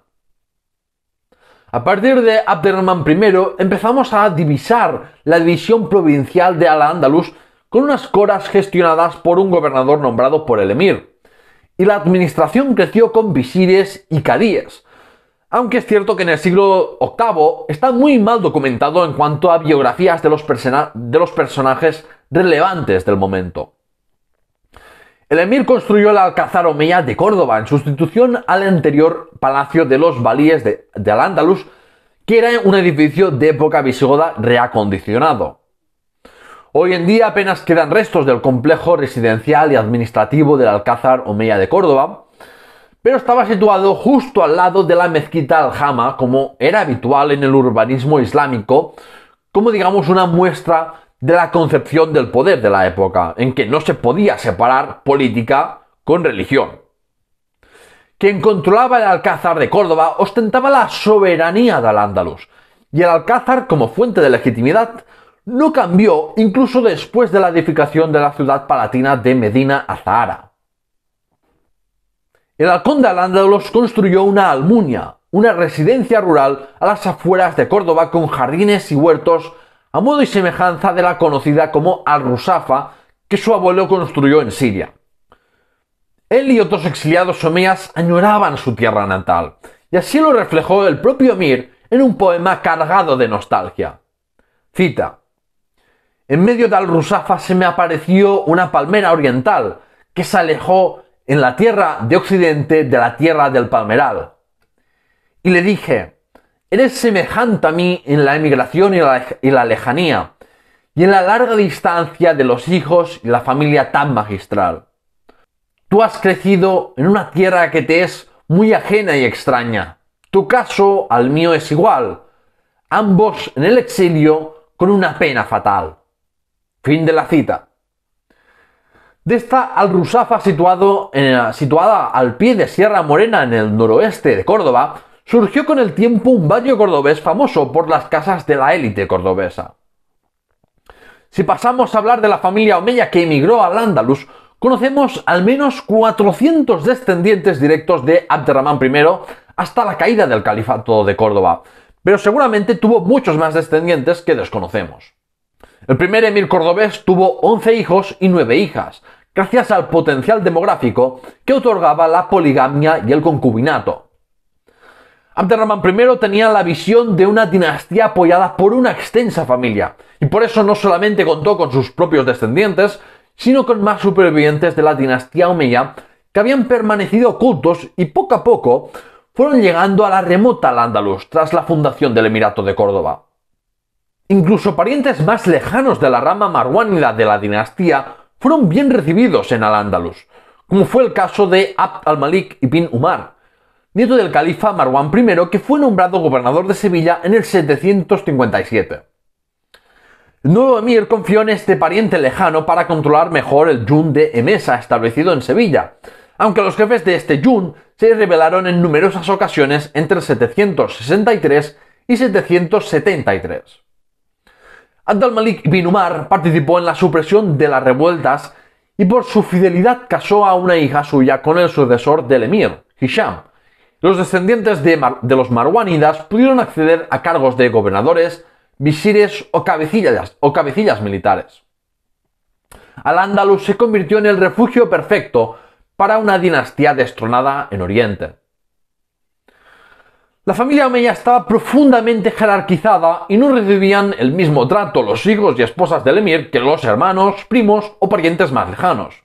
A partir de Abderramán I empezamos a divisar la división provincial de Al-Ándalus con unas coras gestionadas por un gobernador nombrado por el emir, y la administración creció con visires y cadíes, aunque es cierto que en el siglo VIII está muy mal documentado en cuanto a biografías de los personajes relevantes del momento. El emir construyó el Alcázar Omeya de Córdoba en sustitución al anterior palacio de los valíes de Al-Ándalus, que era un edificio de época visigoda reacondicionado. Hoy en día apenas quedan restos del complejo residencial y administrativo del Alcázar Omeya de Córdoba, pero estaba situado justo al lado de la mezquita Al-Jama, como era habitual en el urbanismo islámico, como digamos una muestra de la concepción del poder de la época, en que no se podía separar política con religión. Quien controlaba el Alcázar de Córdoba ostentaba la soberanía de Al-Ándalus, y el Alcázar, como fuente de legitimidad, no cambió incluso después de la edificación de la ciudad palatina de Medina Azahara. El halcón de Al-Ándalus construyó una almunia, una residencia rural a las afueras de Córdoba con jardines y huertos a modo y semejanza de la conocida como Al-Rusafa que su abuelo construyó en Siria. Él y otros exiliados omeyas añoraban su tierra natal, y así lo reflejó el propio emir en un poema cargado de nostalgia. Cita: «En medio de Al-Rusafa se me apareció una palmera oriental que se alejó en la tierra de Occidente de la tierra del palmeral. Y le dije: eres semejante a mí en la emigración y la lejanía, y en la larga distancia de los hijos y la familia tan magistral. Tú has crecido en una tierra que te es muy ajena y extraña. Tu caso al mío es igual, ambos en el exilio con una pena fatal». Fin de la cita. De esta Al-Rusafa situada al pie de Sierra Morena en el noroeste de Córdoba, surgió con el tiempo un barrio cordobés famoso por las casas de la élite cordobesa. Si pasamos a hablar de la familia omeya que emigró al Ándalus, conocemos al menos 400 descendientes directos de Abderramán I hasta la caída del califato de Córdoba, pero seguramente tuvo muchos más descendientes que desconocemos. El primer emir cordobés tuvo 11 hijos y 9 hijas, gracias al potencial demográfico que otorgaba la poligamia y el concubinato. Abderramán I tenía la visión de una dinastía apoyada por una extensa familia, y por eso no solamente contó con sus propios descendientes, sino con más supervivientes de la dinastía omeya que habían permanecido ocultos y poco a poco fueron llegando a la remota Al-Ándalus tras la fundación del Emirato de Córdoba. Incluso parientes más lejanos de la rama marwánida de la dinastía fueron bien recibidos en Al-Ándalus, como fue el caso de Abd al-Malik ibn Umar, nieto del califa Marwan I, que fue nombrado gobernador de Sevilla en el 757. El nuevo emir confió en este pariente lejano para controlar mejor el yun de Emesa establecido en Sevilla, aunque los jefes de este yun se rebelaron en numerosas ocasiones entre 763 y 773. Abd al-Malik bin Umar participó en la supresión de las revueltas y por su fidelidad casó a una hija suya con el sucesor del emir, Hisham. Los descendientes de los marwánidas pudieron acceder a cargos de gobernadores, visires o cabecillas militares. Al-Ándalus se convirtió en el refugio perfecto para una dinastía destronada en Oriente. La familia omeya estaba profundamente jerarquizada y no recibían el mismo trato los hijos y esposas del emir que los hermanos, primos o parientes más lejanos.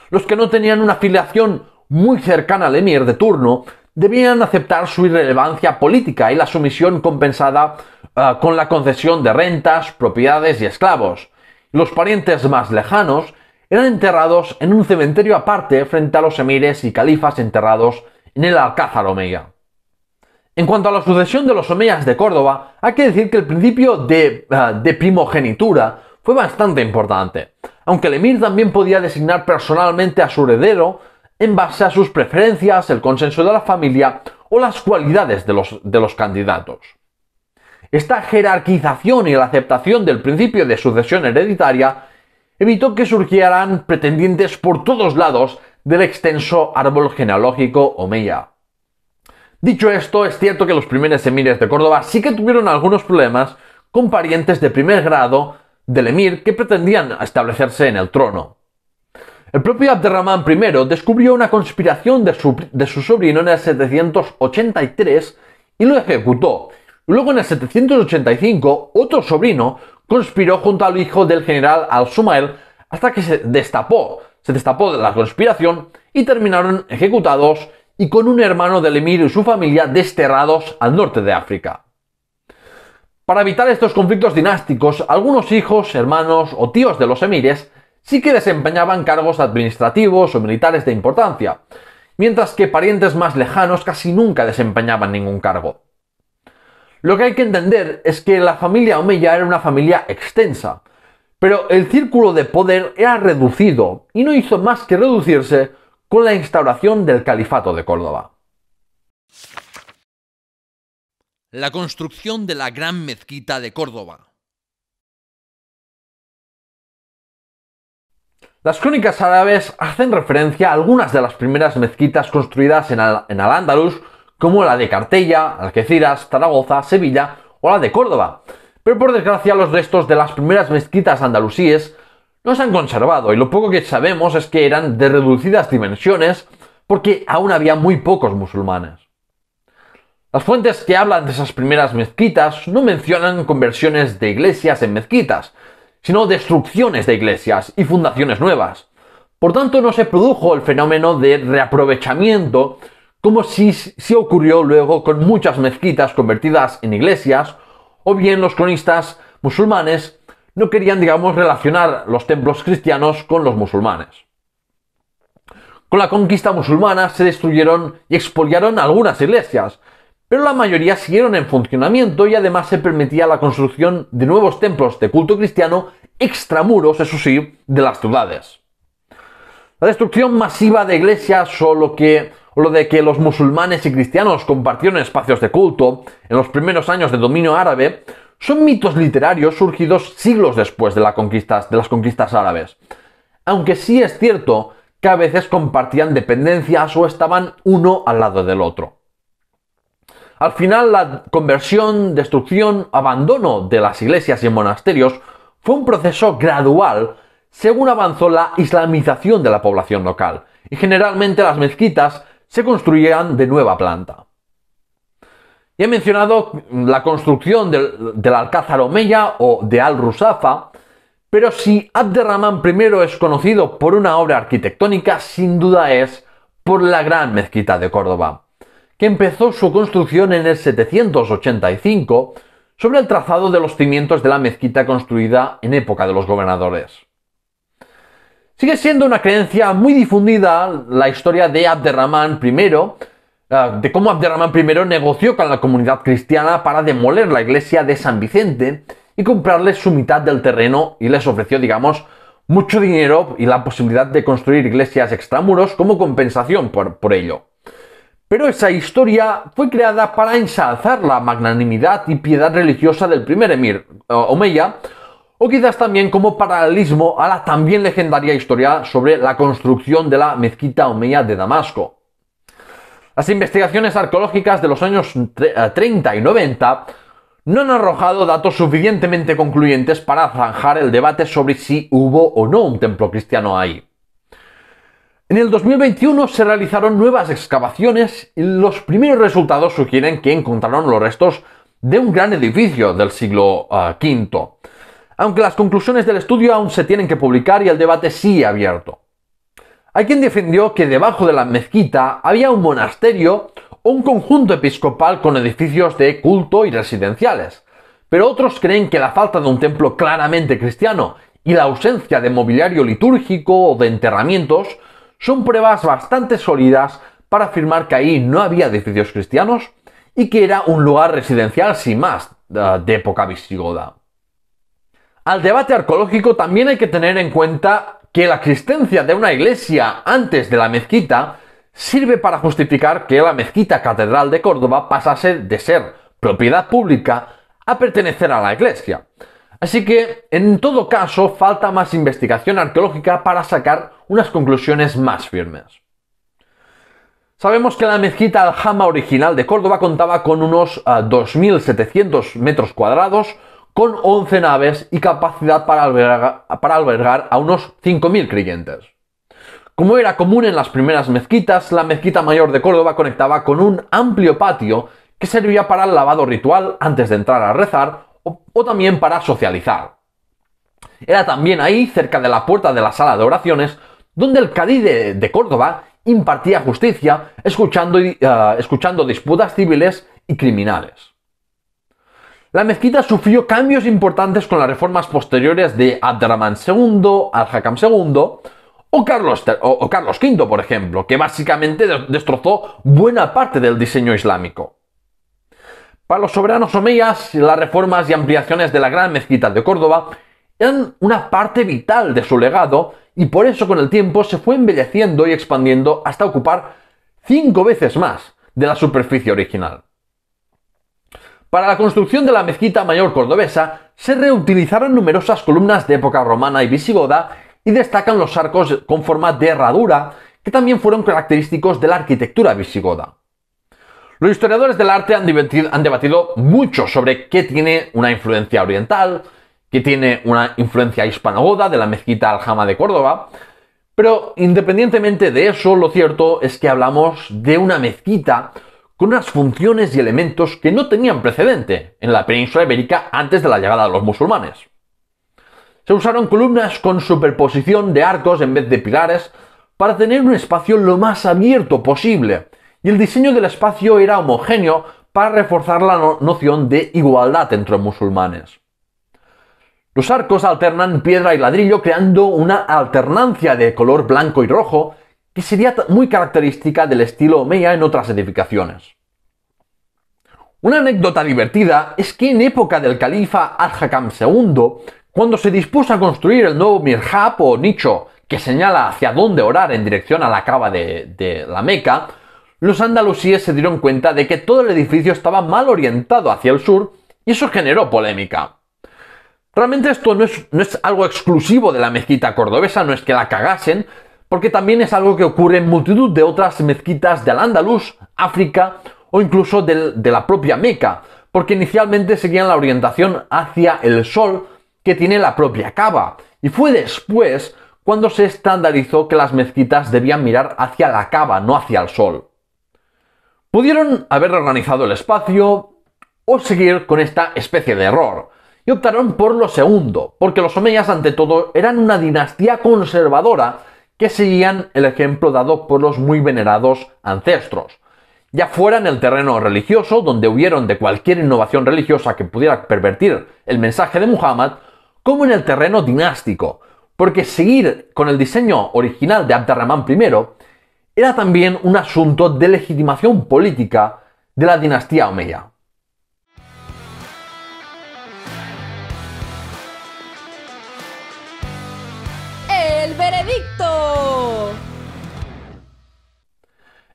Los que no tenían una filiación muy cercana al emir de turno debían aceptar su irrelevancia política y la sumisión compensada con la concesión de rentas, propiedades y esclavos. Los parientes más lejanos eran enterrados en un cementerio aparte frente a los emires y califas enterrados en el Alcázar omeya. En cuanto a la sucesión de los omeyas de Córdoba, hay que decir que el principio de primogenitura fue bastante importante, aunque el emir también podía designar personalmente a su heredero en base a sus preferencias, el consenso de la familia o las cualidades de los candidatos. Esta jerarquización y la aceptación del principio de sucesión hereditaria evitó que surgieran pretendientes por todos lados del extenso árbol genealógico omeya. Dicho esto, es cierto que los primeros emires de Córdoba sí que tuvieron algunos problemas con parientes de primer grado del emir que pretendían establecerse en el trono. El propio Abderramán I descubrió una conspiración de su sobrino en el 783 y lo ejecutó. Luego en el 785 otro sobrino conspiró junto al hijo del general al-Sumail hasta que se destapó la conspiración y terminaron ejecutados y con un hermano del emir y su familia desterrados al norte de África. Para evitar estos conflictos dinásticos, algunos hijos, hermanos o tíos de los emires sí que desempeñaban cargos administrativos o militares de importancia, mientras que parientes más lejanos casi nunca desempeñaban ningún cargo. Lo que hay que entender es que la familia omeya era una familia extensa, pero el círculo de poder era reducido y no hizo más que reducirse con la instauración del Califato de Córdoba. La construcción de la Gran Mezquita de Córdoba. Las crónicas árabes hacen referencia a algunas de las primeras mezquitas construidas en Al-Ándalus, como la de Cartella, Algeciras, Zaragoza, Sevilla o la de Córdoba. Pero por desgracia los restos de las primeras mezquitas andalusíes no se han conservado y lo poco que sabemos es que eran de reducidas dimensiones porque aún había muy pocos musulmanes. Las fuentes que hablan de esas primeras mezquitas no mencionan conversiones de iglesias en mezquitas, sino destrucciones de iglesias y fundaciones nuevas. Por tanto, no se produjo el fenómeno de reaprovechamiento como sí ocurrió luego con muchas mezquitas convertidas en iglesias, o bien los cronistas musulmanes no querían, relacionar los templos cristianos con los musulmanes. Con la conquista musulmana se destruyeron y expoliaron algunas iglesias, pero la mayoría siguieron en funcionamiento y además se permitía la construcción de nuevos templos de culto cristiano extramuros, eso sí, de las ciudades. La destrucción masiva de iglesias o lo de que los musulmanes y cristianos compartieron espacios de culto en los primeros años de dominio árabe son mitos literarios surgidos siglos después de las conquistas árabes, aunque sí es cierto que a veces compartían dependencias o estaban uno al lado del otro. Al final, la conversión, destrucción, abandono de las iglesias y monasterios fue un proceso gradual según avanzó la islamización de la población local, y generalmente las mezquitas se construían de nueva planta. Ya he mencionado la construcción del Alcázar omeya o de Al-Rusafa, pero si Abderramán I es conocido por una obra arquitectónica, sin duda es por la Gran Mezquita de Córdoba, que empezó su construcción en el 785 sobre el trazado de los cimientos de la mezquita construida en época de los gobernadores. Sigue siendo una creencia muy difundida la historia de Abderramán I, de cómo Abderramán I negoció con la comunidad cristiana para demoler la iglesia de San Vicente y comprarles su mitad del terreno, y les ofreció, digamos, mucho dinero y la posibilidad de construir iglesias extramuros como compensación por ello. Pero esa historia fue creada para ensalzar la magnanimidad y piedad religiosa del primer emir omeya, o quizás también como paralelismo a la también legendaria historia sobre la construcción de la mezquita omeya de Damasco. Las investigaciones arqueológicas de los años 30 y 90 no han arrojado datos suficientemente concluyentes para zanjar el debate sobre si hubo o no un templo cristiano ahí. En el 2021 se realizaron nuevas excavaciones y los primeros resultados sugieren que encontraron los restos de un gran edificio del siglo V, aunque las conclusiones del estudio aún se tienen que publicar y el debate sigue abierto. Hay quien defendió que debajo de la mezquita había un monasterio o un conjunto episcopal con edificios de culto y residenciales, pero otros creen que la falta de un templo claramente cristiano y la ausencia de mobiliario litúrgico o de enterramientos son pruebas bastante sólidas para afirmar que ahí no había edificios cristianos y que era un lugar residencial sin más de época visigoda. Al debate arqueológico también hay que tener en cuenta que la existencia de una iglesia antes de la mezquita sirve para justificar que la mezquita catedral de Córdoba pasase de ser propiedad pública a pertenecer a la iglesia. Así que, en todo caso, falta más investigación arqueológica para sacar unas conclusiones más firmes. Sabemos que la mezquita Aljama original de Córdoba contaba con unos 2.700 metros cuadrados, con 11 naves y capacidad para albergar a unos 5.000 creyentes. Como era común en las primeras mezquitas, la mezquita mayor de Córdoba conectaba con un amplio patio que servía para el lavado ritual antes de entrar a rezar o también para socializar. Era también ahí, cerca de la puerta de la sala de oraciones, donde el cadí de Córdoba impartía justicia, escuchando disputas civiles y criminales. La mezquita sufrió cambios importantes con las reformas posteriores de Abderramán II, Al-Hakam II o Carlos V, por ejemplo, que básicamente destrozó buena parte del diseño islámico. Para los soberanos omeyas, las reformas y ampliaciones de la Gran Mezquita de Córdoba eran una parte vital de su legado y por eso con el tiempo se fue embelleciendo y expandiendo hasta ocupar 5 veces más de la superficie original. Para la construcción de la mezquita mayor cordobesa se reutilizaron numerosas columnas de época romana y visigoda y destacan los arcos con forma de herradura que también fueron característicos de la arquitectura visigoda. Los historiadores del arte han debatido mucho sobre qué tiene una influencia oriental, qué tiene una influencia hispanogoda de la mezquita Aljama de Córdoba, pero independientemente de eso, lo cierto es que hablamos de una mezquita con unas funciones y elementos que no tenían precedente en la península ibérica antes de la llegada de los musulmanes. Se usaron columnas con superposición de arcos en vez de pilares para tener un espacio lo más abierto posible, y el diseño del espacio era homogéneo para reforzar la noción de igualdad entre musulmanes. Los arcos alternan piedra y ladrillo creando una alternancia de color blanco y rojo que sería muy característica del estilo omeya en otras edificaciones. Una anécdota divertida es que en época del califa Al-Hakam II, cuando se dispuso a construir el nuevo mihrab o nicho que señala hacia dónde orar en dirección a la Kaaba de la Meca, los andalusíes se dieron cuenta de que todo el edificio estaba mal orientado hacia el sur y eso generó polémica. Realmente esto no es algo exclusivo de la mezquita cordobesa, no es que la cagasen, porque también es algo que ocurre en multitud de otras mezquitas de Al-Ándalus, África o incluso de la propia Meca, porque inicialmente seguían la orientación hacia el sol que tiene la propia Kaaba, y fue después cuando se estandarizó que las mezquitas debían mirar hacia la Kaaba, no hacia el sol. Pudieron haber organizado el espacio o seguir con esta especie de error, y optaron por lo segundo, porque los omeyas ante todo eran una dinastía conservadora que seguían el ejemplo dado por los muy venerados ancestros, ya fuera en el terreno religioso, donde huyeron de cualquier innovación religiosa que pudiera pervertir el mensaje de Muhammad, como en el terreno dinástico, porque seguir con el diseño original de Abderramán I era también un asunto de legitimación política de la dinastía omeya. ¡El veredicto!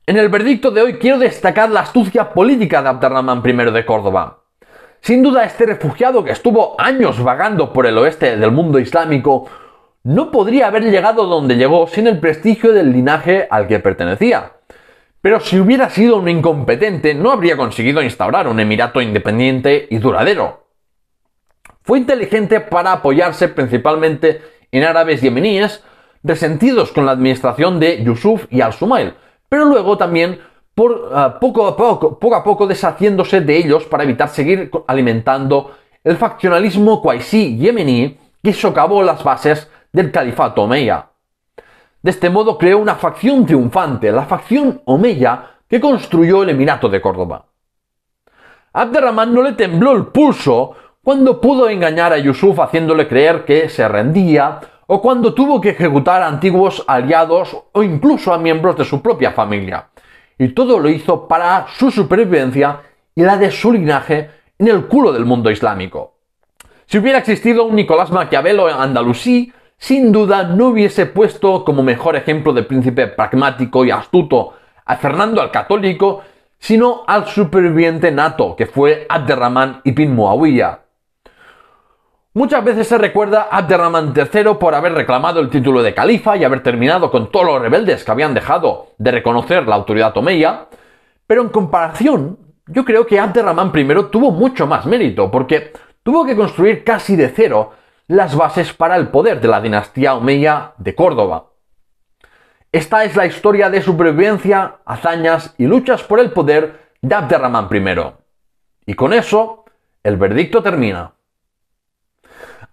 En el veredicto de hoy quiero destacar la astucia política de Abderramán I de Córdoba. Sin duda, este refugiado que estuvo años vagando por el oeste del mundo islámico no podría haber llegado donde llegó sin el prestigio del linaje al que pertenecía. Pero si hubiera sido un incompetente, no habría conseguido instaurar un emirato independiente y duradero. Fue inteligente para apoyarse principalmente en árabes yemeníes resentidos con la administración de Yusuf y al-Sumail, pero luego también poco a poco deshaciéndose de ellos para evitar seguir alimentando el faccionalismo qaisí yemení que socavó las bases del califato omeya. De este modo creó una facción triunfante, la facción omeya que construyó el Emirato de Córdoba. Abderramán no le tembló el pulso cuando pudo engañar a Yusuf haciéndole creer que se rendía, o cuando tuvo que ejecutar a antiguos aliados o incluso a miembros de su propia familia. Y todo lo hizo para su supervivencia y la de su linaje en el culo del mundo islámico. Si hubiera existido un Nicolás Maquiavelo andalusí, sin duda no hubiese puesto como mejor ejemplo de príncipe pragmático y astuto a Fernando el Católico, sino al superviviente nato que fue Abderramán ibn Muawiyah. Muchas veces se recuerda a Abderramán III por haber reclamado el título de califa y haber terminado con todos los rebeldes que habían dejado de reconocer la autoridad omeya, pero en comparación, yo creo que Abderramán I tuvo mucho más mérito, porque tuvo que construir casi de cero las bases para el poder de la dinastía omeya de Córdoba. Esta es la historia de supervivencia, hazañas y luchas por el poder de Abderramán I. Y con eso, el veredicto termina.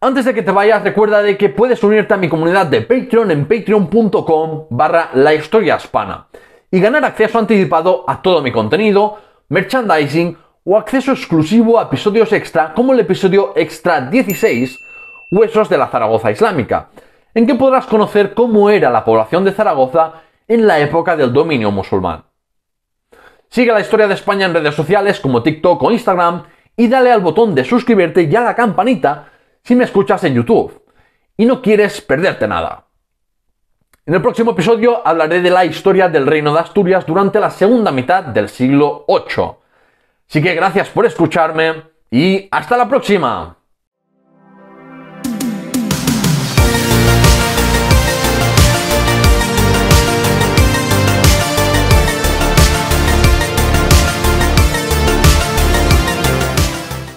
Antes de que te vayas, recuerda de que puedes unirte a mi comunidad de Patreon en patreon.com/lahistoriahispana y ganar acceso anticipado a todo mi contenido, merchandising o acceso exclusivo a episodios extra como el episodio extra 16, Huesos de la Zaragoza Islámica, en que podrás conocer cómo era la población de Zaragoza en la época del dominio musulmán. Sigue la historia de España en redes sociales como TikTok o Instagram y dale al botón de suscribirte y a la campanita si me escuchas en YouTube y no quieres perderte nada. En el próximo episodio hablaré de la historia del Reino de Asturias durante la segunda mitad del siglo VIII. Así que gracias por escucharme y hasta la próxima.